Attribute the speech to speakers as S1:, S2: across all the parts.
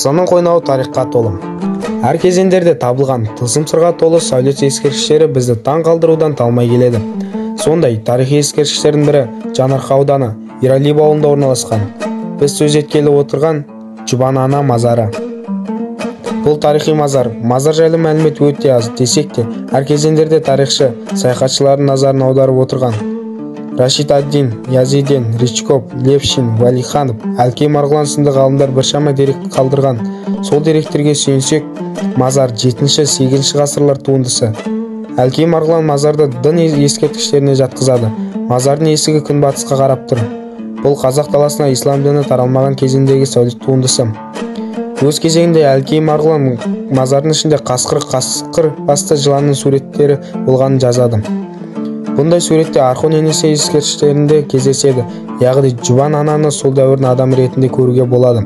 S1: Қазақстанның қойнауы тарихқа толы. Әр кезеңдерде табылған тылсым сырға толы сәулет ескерткіштері бізді таң қалдырудан талмай келеді. Сондай тарихи ескерткіштердің бірі Жаңаарқа ауданы Ералиев ауылында орналасқан. Біз сөз еткелі отырған Жұбан ана мазары. Бұл тарихи мазар жайлы мәлімет өте аз десек те, әр кезеңдерде тарихшы саяхатшылардың назарын аударып отырған. Рашид ад-Дин, Язиден, Ричков, Левшин, Валиханов, Әлкей Марғұлан сынды ғалымдар біршама дерек қалдырған. Сол деректерге сүйенсек, мазар 7-8 ғасырлар туындысы. Әлкей Марғұлан мазарды дін ескерткіштеріне жатқызады. Мазардың есігі күнбатысқа қарап тұр. Бұл қазақ даласына ислам діні таралмаған кезеңдегі сәулет туындысы. Өз кезегінде Әлкей Марғұлан мазардың ішінде қасқыр басты жыланның суреттері болғанын жазады. Бұндай суретте Орхон енесі ескерткіштерінде кездеседі, яғни Жұбан ананы сол дәуірдің адамы ретінде көруге болады.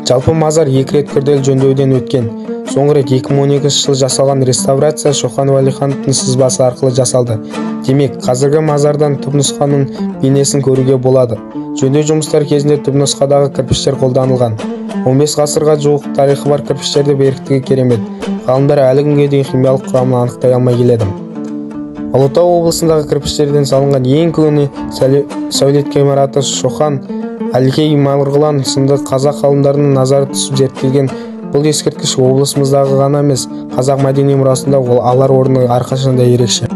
S1: Жалпы мазар 2 рет күрделі жөндеуден өткен. Соңғы рет 2012 жылы жасалған реставрация Шоқан Уәлихановтың сызбасы арқылы жасалды. Демек, қазіргі мазардан түпнұсқаның бейнесін көруге болады. Жөндеу жұмыстары кезінде түпнұсқадағы кірпіштер қолданылған. 15 ғасырға жуық тарихы бар кірпіштерді беріктігі керемет. Ғалымдар әлі күнге дейін химиялық құрамын анықтай алмай келеді. Ұлытау облысындағы кірпіштерден салынған ең көне сәулет ғимараты Шоқан, Әлкей Марғұлан сынды қазақ ғалымдарының назары түсіп зерттелген. Бұл ескерткіш облысымыздағы ғана емес, қазақ мәдени мұрасында алар орны әрқашанда ерекше.